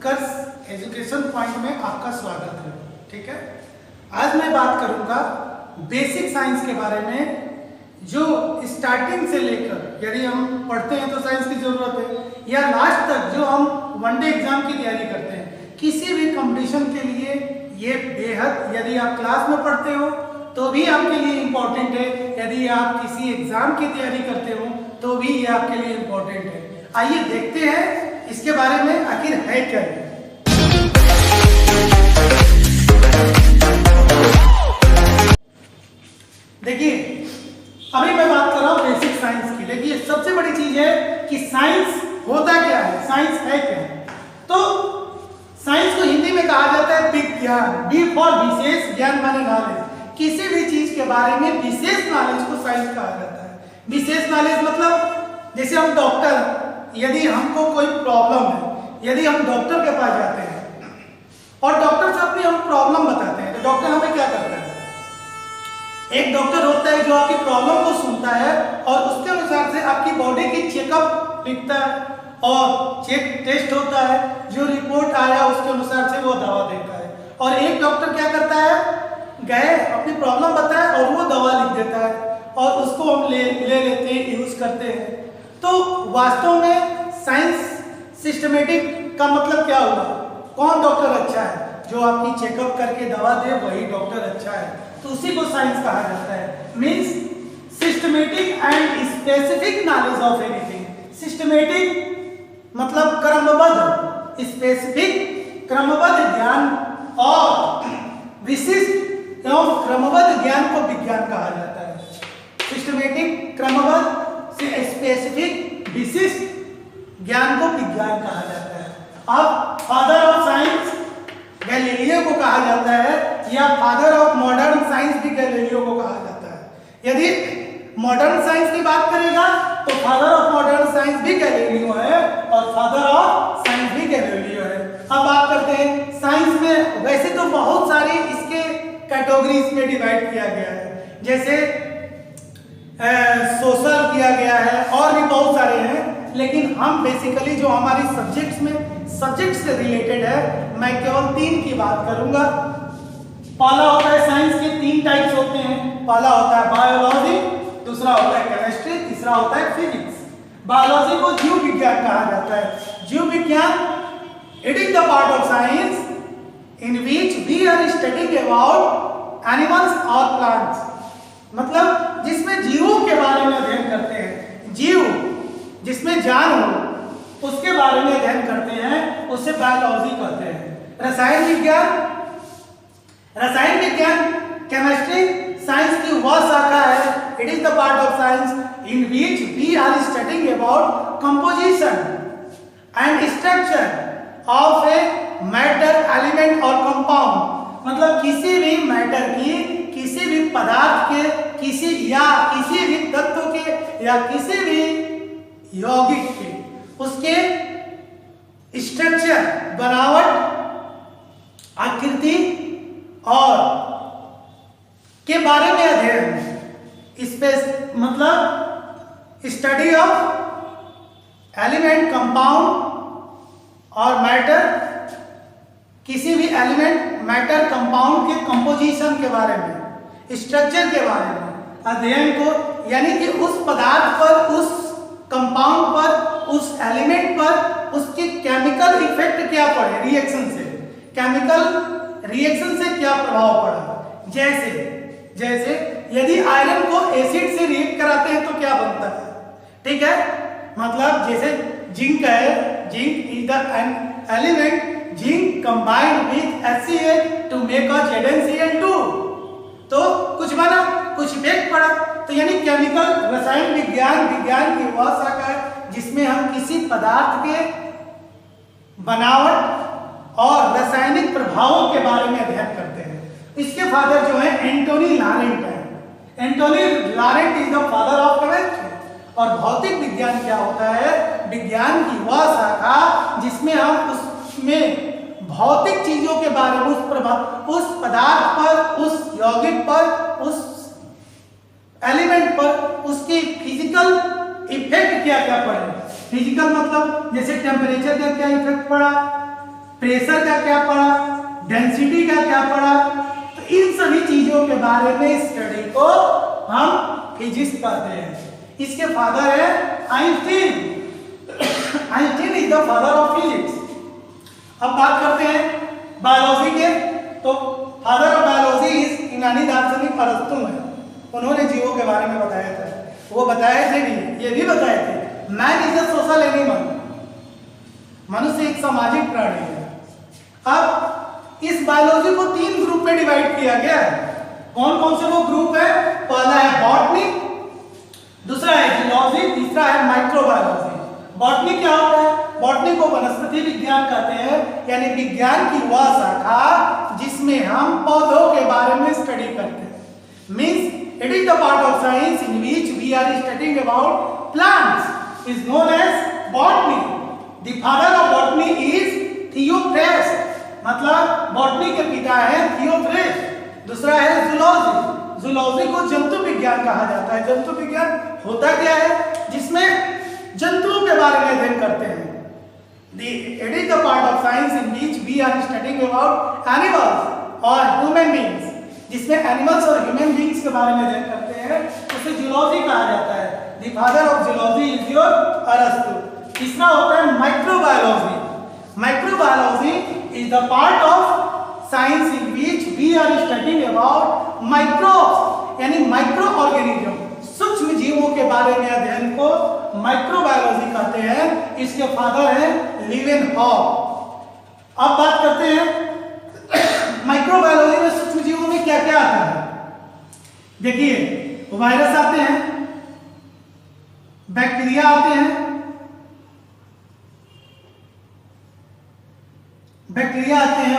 उत्कर्ष education point में आपका स्वागत है। ठीक है, आज मैं बात करूंगा बेसिक साइंस के बारे में। जो स्टार्टिंग से लेकर यदि हम पढ़ते हैं तो साइंस की जरूरत है, या लास्ट तक जो हम वनडे एग्जाम की तैयारी करते हैं, किसी भी कंपटीशन के लिए ये बेहद, यदि आप क्लास में पढ़ते हो तो भी आपके लिए इम्पोर्टेंट है, यदि आप किसी एग्जाम की तैयारी करते हो तो भी ये आपके लिए इम्पोर्टेंट है। आइए देखते हैं इसके बारे में आखिर है क्या। देखिए, अभी मैं बात कर रहा हूं बेसिक साइंस की। देखिए, सबसे बड़ी चीज है कि साइंस होता क्या है, साइंस है क्या। तो साइंस को हिंदी में कहा जाता है विज्ञान। बी फॉर विशेष, ज्ञान माने नॉलेज। किसी भी चीज के बारे में विशेष नॉलेज को साइंस कहा जाता है। विशेष नॉलेज मतलब जैसे हम डॉक्टर, यदि हमको कोई प्रॉब्लम है, यदि हम डॉक्टर के पास जाते हैं और डॉक्टर से अपनी हम प्रॉब्लम बताते हैं, तो डॉक्टर हमें क्या करता है? एक डॉक्टर होता है जो आपकी प्रॉब्लम को सुनता है और उसके अनुसार से आपकी बॉडी की चेकअप लिखता है और चेक टेस्ट होता है, जो रिपोर्ट आया उसके अनुसार से वो दवा देता है। और एक डॉक्टर क्या करता है, गए अपनी प्रॉब्लम बताए और वो दवा लिख देता है और उसको हम ले लेते हैं, यूज करते हैं। तो वास्तव में साइंस सिस्टमेटिक का मतलब क्या हुआ? कौन डॉक्टर अच्छा है? जो आपकी चेकअप करके दवा दे वही डॉक्टर अच्छा है। तो उसी को साइंस कहा जाता है। Means systematic and specific knowledge of anything. Systematic मतलब क्रमबद्ध, स्पेसिफिक क्रमबद्ध ज्ञान, और विशिष्ट एवं क्रमबद्ध ज्ञान को विज्ञान कहा जाता है। सिस्टमेटिक, क्रमबद्ध, स्पेसिफिक, विशिष्ट ज्ञान को विज्ञान कहा जाता है। अब फादर ऑफ साइंस गैलीलियो को कहा जाता है, या फादर ऑफ मॉडर्न साइंस भी गैलीलियो को कहा जाता है। यदि मॉडर्न साइंस की बात करेगा तो फादर ऑफ मॉडर्न साइंस भी गैलीलियो है और फादर ऑफ साइंस भी गैलीलियो है। अब बात करते हैं साइंस में। वैसे तो बहुत सारी इसके कैटेगरीज में डिवाइड किया गया है, जैसे सोशल किया गया है और भी बहुत सारे हैं, लेकिन हम बेसिकली जो हमारी सब्जेक्ट्स में सब्जेक्ट से रिलेटेड है, मैं केवल 3 की बात करूंगा। पहला होता है साइंस के 3 टाइप्स होते हैं। पहला होता है बायोलॉजी, दूसरा होता है केमिस्ट्री, तीसरा होता है फिजिक्स। बायोलॉजी को जीव विज्ञान कहा जाता है। जीव विज्ञान, it is the part of science in which we are studying about animals और प्लांट्स। मतलब जिसमें जीवों के बारे में अध्ययन करते हैं। जीव जिसमें जान हो उसके बारे में अध्ययन करते हैं, उसे बायोलॉजी कहते हैं। रसायन विज्ञान, रसायन विज्ञान केमिस्ट्री साइंस की वह शाखा है, it is the part of science in which we are studying about composition and structure of a matter, element और कंपाउंड। मतलब किसी भी मैटर की, किसी भी पदार्थ के, किसी भी तत्व के या किसी भी यौगिक के, उसके स्ट्रक्चर, बनावट, आकृति और के बारे में अध्ययन। स्पेस मतलब स्टडी ऑफ एलिमेंट, कंपाउंड और मैटर, किसी भी एलिमेंट, मैटर, कंपाउंड के कंपोजिशन के बारे में, स्ट्रक्चर के बारे में अध्ययन को, यानी कि उस पदार्थ पर, उस कंपाउंड पर, उस एलिमेंट पर उसके केमिकल इफेक्ट क्या पड़े, रिएक्शन से, केमिकल रिएक्शन से क्या प्रभाव पड़ा। जैसे यदि आयरन को एसिड से रिएक्ट कराते हैं तो क्या बनता है? ठीक है, मतलब जैसे जिंक है, zinc is the element, zinc combined with HCl to make a ZnCl2, तो कुछ बना, कुछ इफेक्ट पड़ा। तो यानी केमिकल, रसायन विज्ञान, विज्ञान की वह शाखा है जिसमें हम किसी पदार्थ के बनावट और रासायनिक प्रभावों के बारे में अध्ययन करते हैं। इसके फादर जो है एंटोनी लॉरेंट है। Antoine Laurent is the father of chemistry. और भौतिक विज्ञान क्या होता है? विज्ञान की वह शाखा जिसमें हम उसमें भौतिक चीजों के बारे में, उस पदार्थ पर, उस यौगिक पर, उस एलिमेंट पर उसकी फिजिकल इफेक्ट क्या क्या पड़े। फिजिकल मतलब जैसे टेम्परेचर का क्या इफेक्ट पड़ा, प्रेशर का क्या पढ़ा, डेंसिटी का क्या पढ़ा। तो इन सभी चीजों के बारे में स्टडी को हम फिजिक्स कहते हैं। इसके फादर है Einstein. Einstein is the father of physics. अब बात करते हैं बायोलॉजी के। तो फादर ऑफ बायोलॉजी इज यूनानी दार्शनिक अरस्तु है। उन्होंने जीवों के बारे में बताया था। वो बताए थे भी, ये भी बताए थे man is a social animal, मनुष्य एक सामाजिक प्राणी है। अब इस बायोलॉजी को 3 ग्रुप में डिवाइड किया गया है। कौन कौन से वो ग्रुप है? पहला है बॉटनी, दूसरा है जूलॉजी, तीसरा है माइक्रोबायोलॉजी। बॉटनी क्या होता है? बॉटनी को वनस्पति विज्ञान कहते हैं, यानी विज्ञान की वह शाखा जिसमें हम पौधों के बारे में स्टडी करते हैं। Means it is the part of science in which we are studying about plants is known as botany. The father of botany is Theophrastus, मतलब बॉटनी के पिता है थियोफ्रेस्ट। दूसरा है जूलॉजी। जूलॉजी को जंतु विज्ञान कहा जाता है। जंतु विज्ञान होता क्या है? जिसमें जंतुओं के बारे में अध्ययन करते हैं। It is the part of science in which we are studying about animals or human beings, जिसमें एनिमल्स और ह्यूमन बीइंग्स के बारे में अध्ययन करते हैं, उसे जूलॉजी कहा जाता है। The father of zoology is your अरस्तु। तीसरा होता है microbiology. Microbiology is the part of science in which we are studying about microbes, यानी माइक्रो ऑर्गेनिज्म, सूक्ष्म जीवों के बारे में अध्ययन को माइक्रोबायोलॉजी कहते हैं। इसके फादर हैं लीवेनहॉफ। अब बात करते हैं माइक्रोबायोलॉजी में सूक्ष्म जीवों में क्या क्या आता है। देखिए, वायरस आते हैं, बैक्टीरिया आते हैं,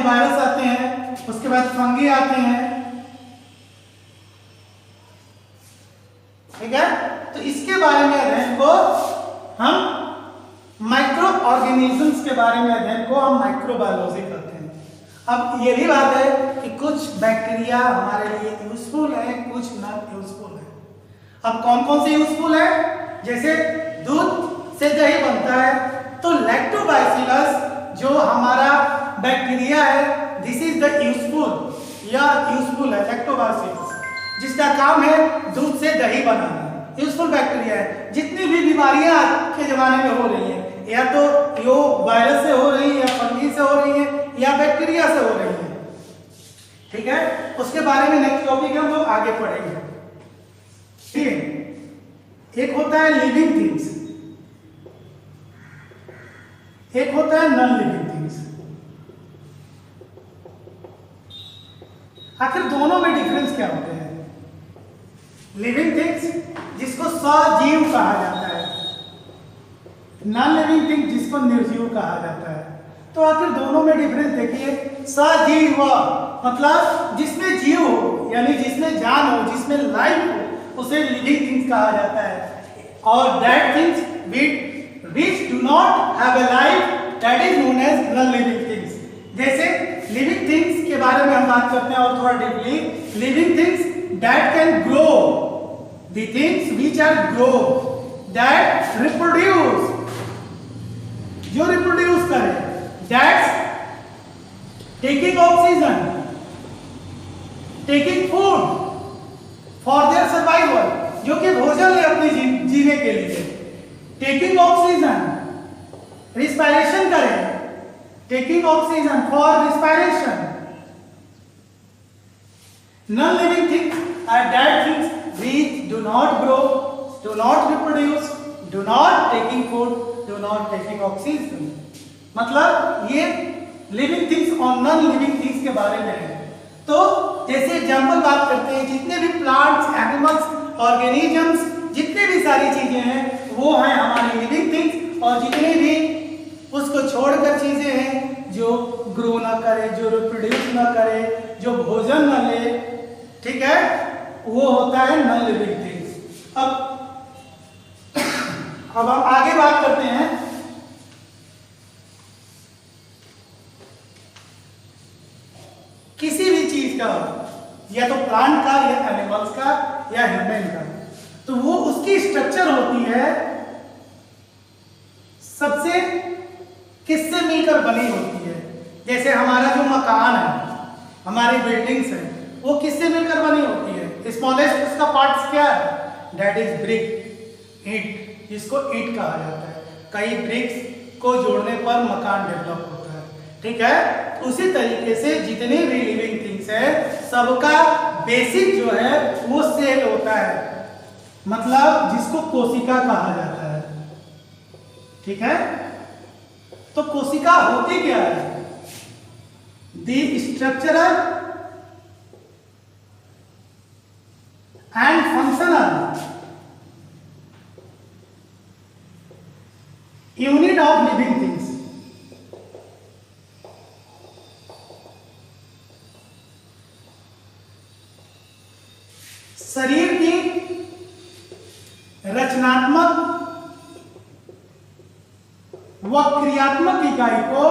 वायरस आते हैं, उसके बाद फंगी आते हैं। ठीक है, तो इसके बारे में अध्ययन को हम माइक्रो ऑर्गेनिजम्स के बारे में अध्ययन को हम माइक्रोबायोलॉजी कहते हैं। अब ये भी बात है कि कुछ बैक्टीरिया हमारे लिए यूजफुल है, कुछ नॉट यूजफुल है। अब कौन कौन से यूजफुल है? जैसे दूध से दही बनता है, तो लैक्टोबासिलस जो हमारा बैक्टीरिया है, दिस इज द यूजफुल या यूजफुल है लैक्टोबासिलस, जिसका काम है दूध से दही बनाना। यूजफुल बैक्टीरिया है। जितनी भी बीमारियां आज के जमाने में हो रही हैं, या तो यो वायरस से हो रही है, या फंगी से हो रही है, या बैक्टीरिया से हो रही है। ठीक है, उसके बारे में नेक्स्ट टॉपिक हम लोग आगे पढ़ेंगे। ठीक है, एक होता है लिविंग थिंग्स, एक होता है नॉन लिविंग थिंग्स। आखिर दोनों में डिफरेंस क्या होते हैं? लिविंग थिंग्स जिसको सजीव कहा जाता है, नॉन लिविंग थिंग जिसको निर्जीव कहा जाता है। तो आखिर दोनों में डिफरेंस देखिए। सजीव मतलब जिसमें जीव हो, यानी जिसमें जान हो, जिसमें लाइफ हो, उसे लिविंग थिंग्स कहा जाता है। और that things which do not have a life, that is known as non-living things। जैसे लिविंग थिंग्स के बारे में हम बात करते हैं और थोड़ा deeply, living things that can grow, the things which are grow, that reproduce, जो reproduce करे, that's taking oxygen, taking food for their survival, जो कि भोजन ले अपने जीने के लिए, taking oxygen, respiration करे, taking oxygen for respiration। Non-living things are that things which do not grow, do not reproduce, do not taking food, do not taking oxygen। मतलब ये लिविंग थिंग्स और नॉन लिविंग थिंग्स के बारे में है। तो जैसे एग्जांपल बात करते हैं, जितने भी प्लांट्स, एनिमल्स, ऑर्गेनिजम्स, जितने भी सारी चीजें हैं वो हैं हमारी लिविंग थिंग्स। और जितने भी उसको छोड़कर चीजें हैं जो ग्रो ना करे, जो रिप्रोड्यूस ना करे, जो भोजन ना ले, ठीक है, वो होता है नॉन लिविंग थिंग्स। अब हम आगे बात करते हैं किसी भी चीज का, या तो प्लांट का, या एनिमल्स का, या ह्यूमन का, तो वो उसकी स्ट्रक्चर होती है सबसे किससे मिलकर बनी होती है? जैसे हमारा जो मकान है, हमारी बिल्डिंग्स है, वो किससे मिलकर बनी होती है? स्मॉलेस्ट उसका पार्ट्स क्या है? दैट इज ब्रिक, ईंट, जिसको ईंट कहा जाता है। कई ब्रिक्स को जोड़ने पर मकान डेवलप होता है, ठीक है। उसी तरीके से जितने भी लिविंग थिंग्स है, सबका बेसिक जो है वो सेल होता है, मतलब जिसको कोशिका कहा जाता है, ठीक है। तो कोशिका होती क्या है? The structural and functional unit of living things. शरीर की रचनात्मक व क्रियात्मक इकाई को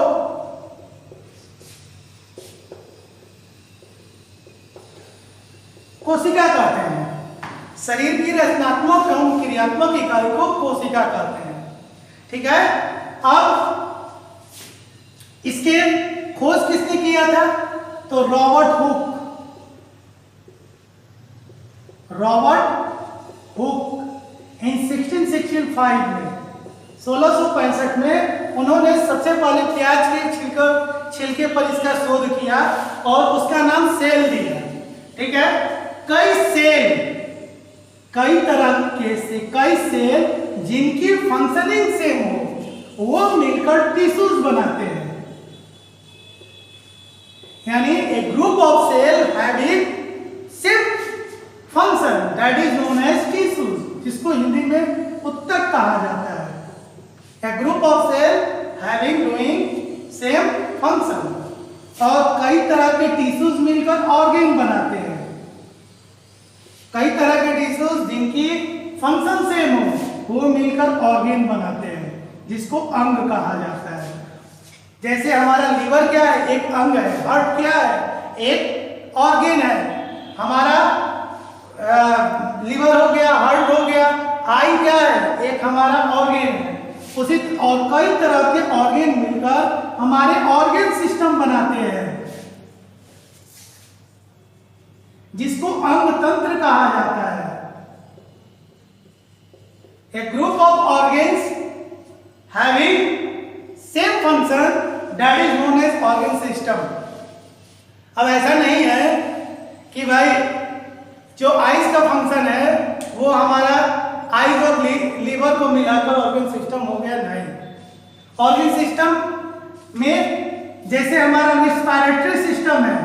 कोशिका कहते हैं। शरीर की रचनात्मक एवं क्रियात्मक इकाई को कोशिका कहते हैं, ठीक है। अब इसके खोज किसने किया था? तो रॉबर्ट हुक इन 1665 में, 1665 में उन्होंने सबसे पहले प्याज के छिलके पर इसका शोध किया और उसका नाम सेल दिया, ठीक है। कई तरह के कई सेल जिनकी फंक्शनिंग सेम हो, वो मिलकर टिश्यूज बनाते हैं। यानी a group of cell having same function that is known as tissues, जिसको हिंदी में उत्तक कहा जाता है। A group of cell having doing same function, और कई तरह के टिश्यूज मिलकर ऑर्गेन बनाते हैं। कई तरह के टिश्यूज जिनकी फंक्शन सेम हो, वो मिलकर ऑर्गेन बनाते हैं, जिसको अंग कहा जाता है। जैसे हमारा लीवर क्या है? एक अंग है। हार्ट क्या है? एक ऑर्गेन है। हमारा लीवर हो गया, हार्ट हो गया। आई क्या है? एक हमारा ऑर्गेन है। उसी और कई तरह के ऑर्गेन मिलकर हमारे ऑर्गेन सिस्टम बनाते हैं, जिसको अंग तंत्र कहा जाता है। A group of organs having same function that is known as organ system. अब ऐसा नहीं है कि भाई जो आइज का फंक्शन है वो हमारा आइज और लीवर को मिलाकर ऑर्गेन सिस्टम हो गया, नहीं। ऑर्गेन सिस्टम में जैसे हमारा रिस्पायरेटरी सिस्टम है,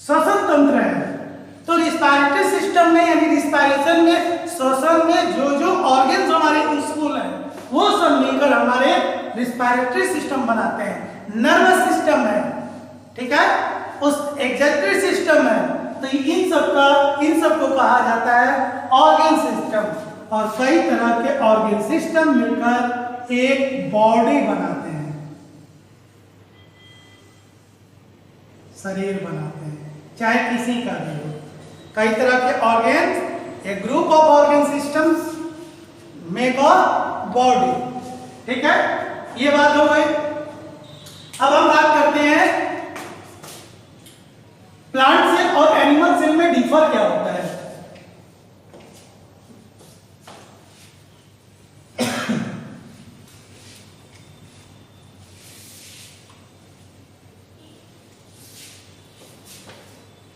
श्वसन तंत्र है, तो रिस्पायरेटरी सिस्टम में यानी रिस्पायरेशन में, श्वसन में जो ऑर्गेन्स हमारे यूजफुल हैं, वो सब मिलकर हमारे रिस्पायरेटरी सिस्टम बनाते हैं। नर्वस सिस्टम है, ठीक है, उस एक्जेक्टरी सिस्टम है, तो इन सबको कहा जाता है ऑर्गेन सिस्टम। और कई तरह के ऑर्गेन सिस्टम मिलकर एक बॉडी बनाते हैं, शरीर बनाते हैं, चाहे किसी का भी हो। कई तरह के organ, A group of organ systems make a body, ठीक है। ये बात हो गई। अब हम बात करते हैं प्लांट सेल और एनिमल सेल में डिफर क्या होता है।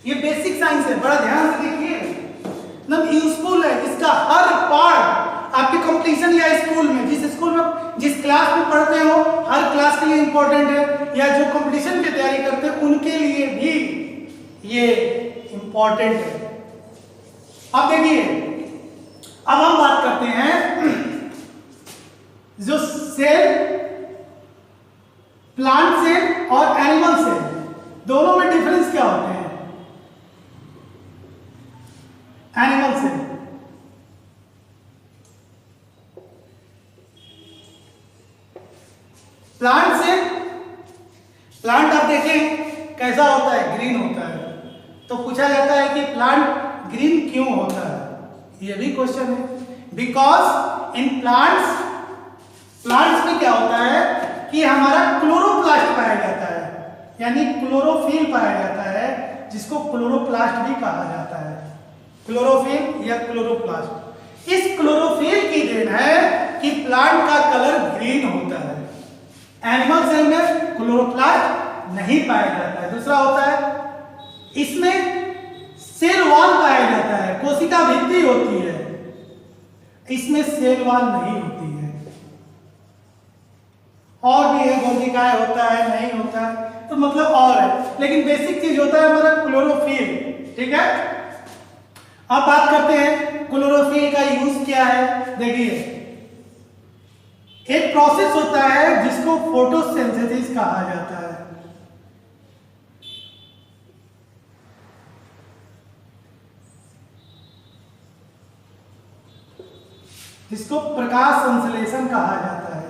ये बेसिक साइंस है, बड़ा ध्यान से देखिए, मतलब यूजफुल है। इसका हर पार्ट आपके कंपटीशन या स्कूल में, जिस स्कूल में जिस क्लास में पढ़ते हो, हर क्लास के लिए इंपॉर्टेंट है, या जो कंपटीशन की तैयारी करते हैं उनके लिए भी ये इंपॉर्टेंट है। अब देखिए, अब हम बात करते हैं जो सेल, प्लांट सेल और एनिमल सेल, दोनों में डिफरेंस क्या होते हैं। Animal cell, plant cell, plant आप देखें कैसा होता है, ग्रीन होता है। तो पूछा जाता है कि प्लांट ग्रीन क्यों होता है, ये भी क्वेश्चन है। बिकॉज इन प्लांट्स में क्या होता है कि हमारा क्लोरोप्लास्ट पाया जाता है, यानी क्लोरोफिल पाया जाता है, जिसको क्लोरोप्लास्ट भी कहा जाता है, क्लोरोफिल या क्लोरोप्लास्ट। इस क्लोरोफिल की देन है कि प्लांट का कलर ग्रीन होता है। एनिमल सेल में क्लोरोप्लास्ट नहीं पाया जाता है। दूसरा होता है इसमें सेल वॉल पाया जाता है, कोशिका भित्ति होती है, इसमें सेल वॉल नहीं होती है। और भी है, कोशिकाएं होता है, नहीं होता है, तो मतलब और है, लेकिन बेसिक चीज होता है हमारा क्लोरोफिल। ठीक है, अब बात करते हैं क्लोरोफिल का यूज क्या है। देखिए, एक प्रोसेस होता है जिसको फोटोसिंथेसिस कहा जाता है। जिसको प्रकाश संश्लेषण कहा जाता है।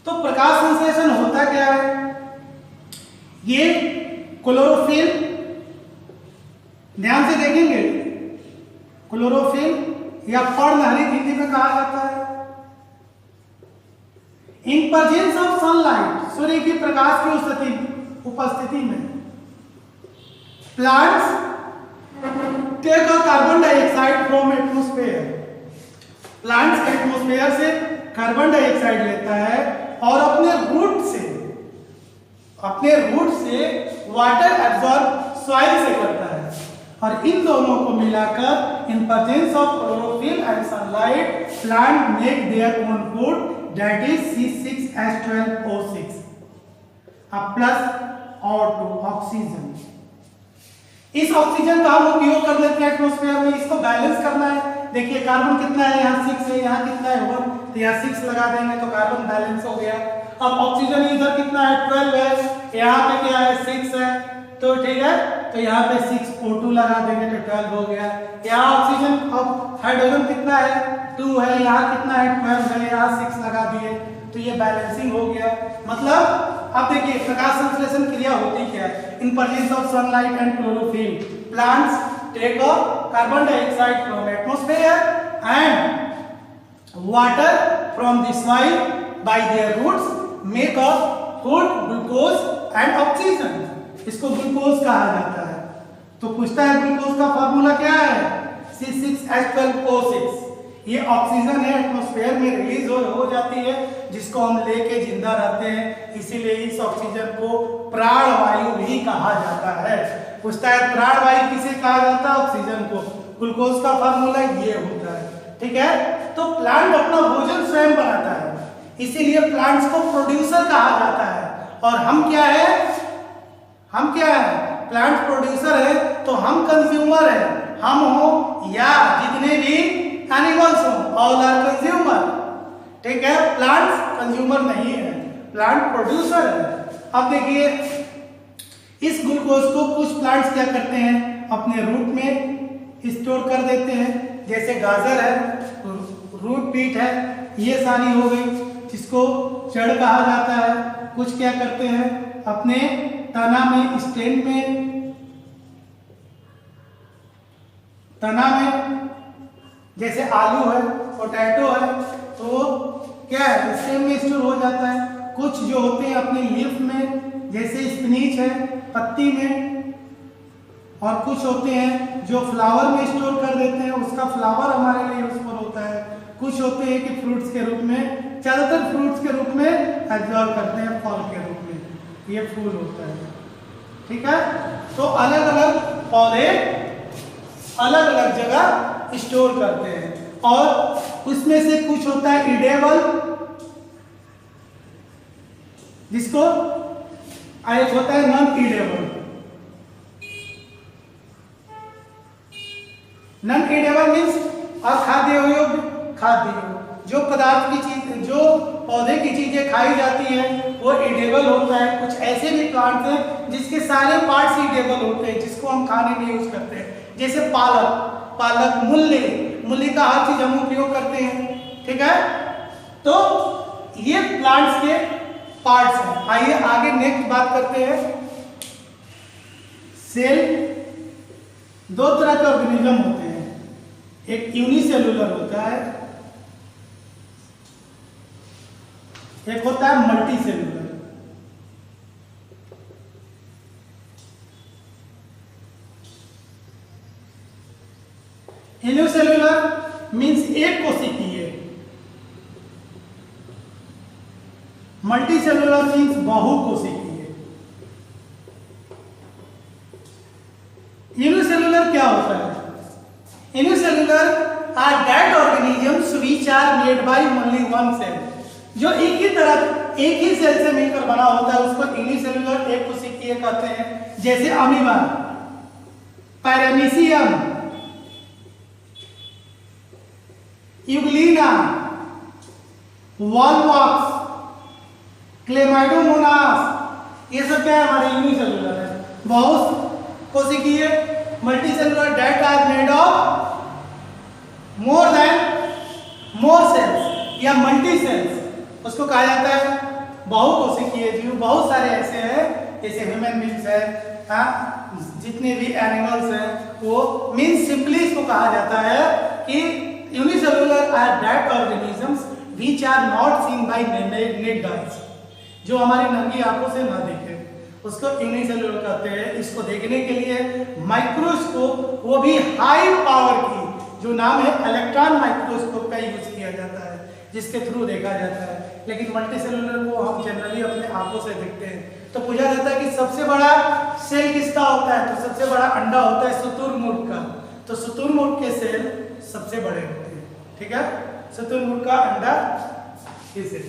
तो प्रकाश संश्लेषण होता क्या है? ये क्लोरोफिल, ध्यान से देखेंगे, क्लोरोफिल या पर्णहरित हिंदी में कहा जाता है। इन प्रेजेंस ऑफ सनलाइट, सूर्य की प्रकाश की उपस्थिति में plants take a carbon dioxide from atmosphere. Plants atmosphere से कार्बन डाइऑक्साइड लेता है और अपने रूट से वाटर एब्जॉर्ब सॉइल से करता है, और इन दोनों को मिलाकर इन presence of chlorophyll and sunlight plant make their own food, that is C6H12O6 plus O2 oxygen. इस ऑक्सीजन का हम उपयोग कर लेते हैं एटमॉस्फेयर में, इसको बैलेंस करना है। देखिए कार्बन कितना है, यहाँ 6 है, यहाँ कितना है 1, तो यहाँ 6 लगा देंगे तो कार्बन बैलेंस हो गया। अब ऑक्सीजन इधर कितना है 12 है, यहाँ पे क्या है 6 है, तो ठीक है, तो यहाँ पे 6O2 लगा देंगे तो 12 हो गया। यहाँ ऑक्सीजन, अब हाइड्रोजन कितना है 2 है, यहाँ कितना है 12 है, यहाँ 6 लगा दिए, तो ये बैलेंसिंग हो गया। मतलब अब देखिए प्रकाश संश्लेषण क्रिया होती क्या है। In presence of sunlight and chlorophyll plants take a carbon dioxide from atmosphere and water from the soil by their roots make a food, glucose and oxygen. इसको ग्लूकोज कहा जाता है। तो पूछता है ग्लूकोज का फार्मूला क्या है? C6H12O6। ये ऑक्सीजन है, एटमॉस्फेयर में रिलीज हो जाती है, जिसको हम लेके जिंदा रहते हैं, इसीलिए इस ऑक्सीजन को प्राणवायु भी कहा जाता है। पूछता है प्राणवायु किसे कहा जाता है? ऑक्सीजन को। ग्लूकोज का फार्मूला ये होता है। ठीक है, तो प्लांट अपना भोजन स्वयं बनाता है, इसीलिए प्लांट्स को प्रोड्यूसर कहा जाता है। और हम क्या है? प्लांट प्रोड्यूसर है, तो हम कंज्यूमर है। हम हो या जितने भी एनिमल्स हो, ऑल आर कंज्यूमर। ठीक है, प्लांट्स कंज्यूमर नहीं है, प्लांट प्रोड्यूसर है। अब देखिए इस ग्लूकोज को कुछ प्लांट्स क्या करते हैं, अपने रूट में स्टोर कर देते हैं, जैसे गाजर है, रूट बीट है, ये सारी हो गई, जिसको जड़ कहा जाता है। कुछ क्या करते हैं, अपने तना में, स्टेम में, तना में, जैसे आलू है, पोटैटो है, तो क्या है स्टेम में स्टोर हो जाता है। कुछ जो होते हैं अपने लीफ में, जैसे स्पिनिच है, पत्ती में, और कुछ होते हैं जो फ्लावर में स्टोर कर देते हैं, उसका फ्लावर हमारे लिए यूजफुल होता है। कुछ होते हैं कि फ्रूट्स के रूप में, ज्यादातर फ्रूट्स के रूप में एब्जॉर्ब करते हैं, फल के रूप में, ये फूल होता है। ठीक है, तो अलग अलग पौधे अलग अलग जगह स्टोर करते हैं, और उसमें से कुछ होता है इडेबल, जिसको एक होता है non edible. Non edible means अखाद्य योग्य, खाद्य जो पदार्थ की चीज, जो पौधे की चीजें खाई जाती हैं वो इडेबल होता है। कुछ ऐसे भी प्लांट्स हैं जिसके सारे पार्ट्स इडेबल होते हैं, जिसको हम खाने में यूज करते हैं, जैसे पालक, मूली का हर चीज हम उपयोग करते हैं। ठीक है, तो ये प्लांट्स के पार्ट्स हैं। आइए आगे नेक्स्ट बात करते हैं सेल दो तरह के ऑर्गेनिज्म होते हैं, एक यूनिसेलुलर होता है, एक होता है मल्टी सेलुलर। यूनिसेलुलर मीन्स एक कोशिकीय, मल्टी सेलुलर मीन्स बहुकोशिकीय। यूनिसेलुलर क्या होता है? Unicellular are that organisms which are made by only one cell, जो एक ही सेल से मिलकर बना होता है उसको यूनिसेलुलर एक कोशिकीय कहते हैं। जैसे amoeba, paramecium, euglena, volvox, chlamydomonas, ये सब क्या है? हमारे यूनिसेलुलर है। बहुत कोशिकीय multicellular that are made of more cells या मल्टी सेल्स, उसको कहा जाता है बहुकोशिकीय जीव। बहुत सारे ऐसे हैं, जैसे ह्यूमन बींग्स है, जितने भी एनिमल्स हैं, वो मीन्स सिंपली इसको कहा जाता है कि unicellular are that organisms which are not seen by naked eyes, जो हमारी नंगी आंखों से ना देखे उसको यूनिसेलुलर कहते हैं। इसको देखने के लिए माइक्रोस्कोप, वो भी हाई पावर की, जो नाम है इलेक्ट्रॉन माइक्रोस्कोप का यूज किया जाता है, जिसके थ्रू देखा जाता है। लेकिन मल्टीसेलुलर को हम जनरली अपने आंखों से देखते हैं। तो पूछा जाता है कि सबसे बड़ा सेल किसका होता है? तो सबसे बड़ा अंडा होता है शुतुरमुर्ग का। तो शुतुरमुर्ग के सेल सबसे बड़े होते हैं, ठीक है? शुतुरमुर्ग का अंडा इसे